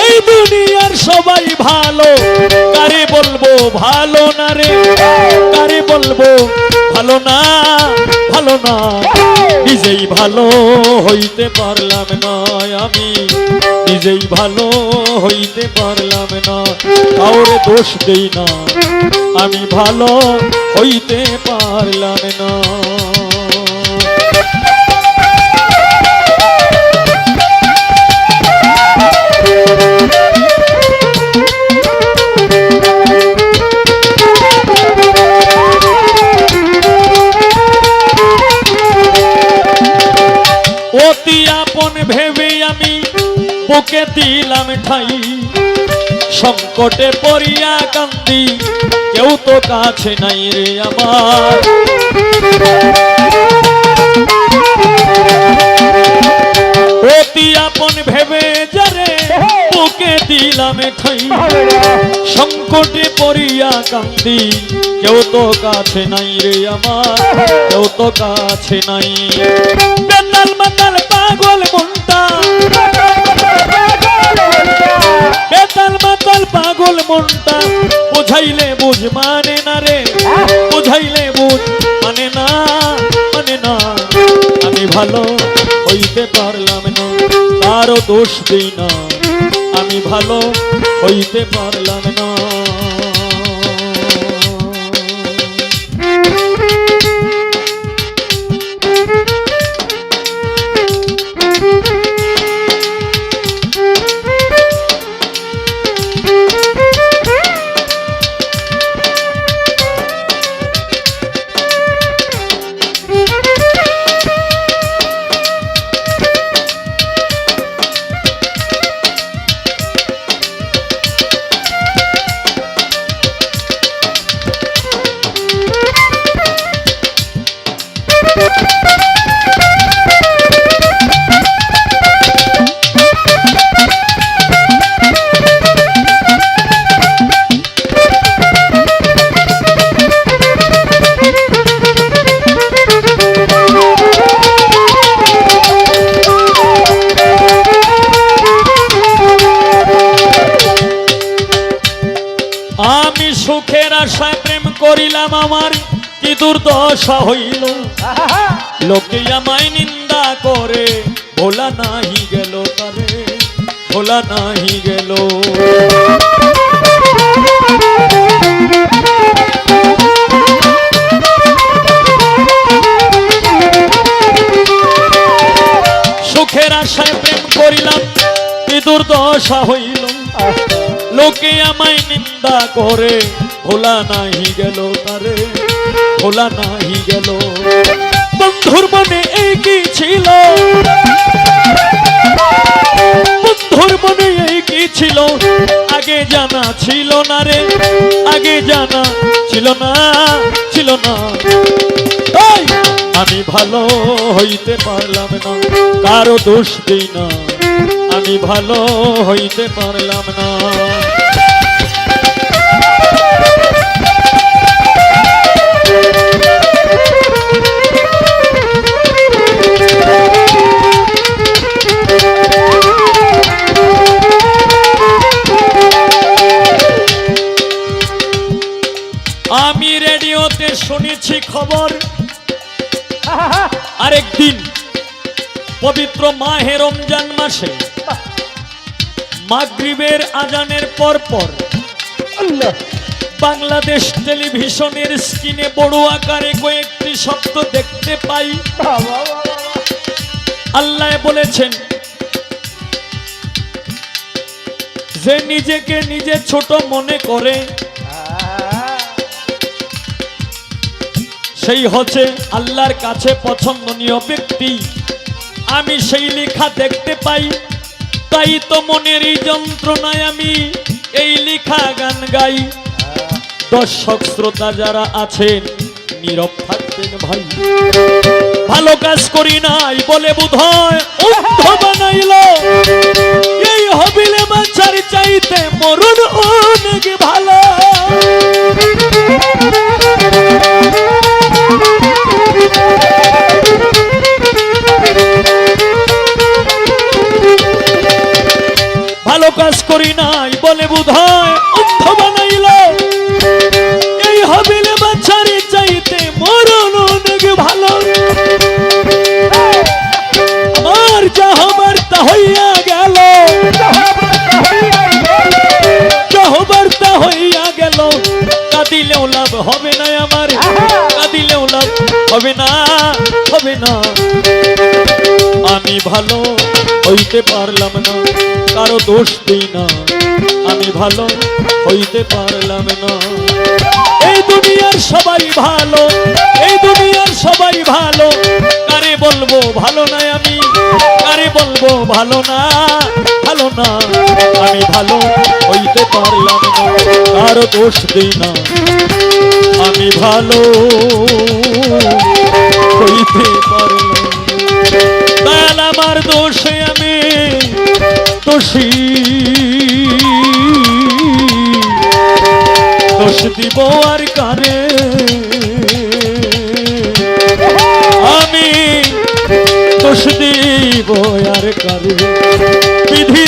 এই দুনিয়ার সবাই ভালো, কারে বলবো ভালো না রে, কারে বলবো ভালো না, ভালো না। নিজেই ভালো হইতে পারলাম না আমি, নিজেই ভালো হইতে পারলাম না। কাউরে দোষ দেই না, আমি ভালো হইতে পারলাম না। অতি আপন ভেবে আমি বুকে দিলাম ঠাই, সংকটে পড়িয়া কান্দি কেউ তো কাছে নাই রে আমার। অতি আপন ভেবে যারে বুকে দিলাম ঠাই, সংকটে পড়িয়া কান্দি কেউ তো কাছে নাই রে আমার, কেউ তো কাছে নাই। বেতাল মাতাল পাগল মনটা, বেতাল মাতাল পাগল মনটা, বুঝাইলে বুঝ মানে না রে, বুঝাইলে বুঝ মানে না, মানে না। আমি ভালো হইতে পারলাম না, কারো দোষ দিই না, আমি ভালো হইতে পারলাম না। আমি সুখের আশায় প্রেম করিলাম, আমার কি দুর্দশা হইল। লোকে আমায় নিন্দা করে, ভোলা নাহি গেল তারে, ভোলা নাহি গেল। সুখের আশায় প্রেম করিলাম, কি দুর্দশা হইল। লোকে আমায় নিন্দা করে, ভোলা নাহি গেল তারে, ভোলা নাহি গেল। বন্ধুর মনে এই কি ছিল, বন্ধুর মনে এই কি ছিল, আগে জানা ছিল না রে, আগে জানা ছিল না, ছিল না। আমি ভালো হইতে পারলাম না, কারো দোষ দিই না, আমি ভালো হইতে পারলাম না। আমি রেডিওতে শুনেছি খবর, আরেকদিন পবিত্র মাহে রমজান মাসে মাগরিবের আজানের পর পর বাংলাদেশ টেলিভিশনের স্ক্রিনে বড় আকারে কয়েকটি শব্দ দেখতে পাই। আল্লাহ বলেছেন, যে নিজেকে নিজে ছোট মনে করে সেই হচ্ছে আল্লাহর কাছে পছন্দনীয় ব্যক্তি। আমি সেই লেখা দেখতে পাই, তাই তো মনের এই যন্ত্রণায় আমি এই লেখা গান গাই। দর্শক শ্রোতা যারা আছেন নীরব থাকবেন ভাই, ভালো কাজ করি নাই বলে বোধহয় অন্ধ বানাইল। এই হবিলে বাঁচার চাইতে মরণ অনেক ভালো। ভালো হবে না, হবে না। আমি ভালো হইতে পারলাম না, কারো দোষ দিই না, আমি ভালো হইতে পারলাম না। এই দুনিয়ার সবাই ভালো, এই দুনিয়ার সবাই ভালো, কারে বলবো ভালো না আমি, কারে বলবো ভালো না, ভালো না। আমি ভালো হইতে পারলাম না, কারো দোষ দিই না, আমি ভালো হইতে পারলাম। দয়াল আমার দোষে আমি দোষী, দোষ দিব আর কারে, আমি দোষ দিব আর কারে। বিধি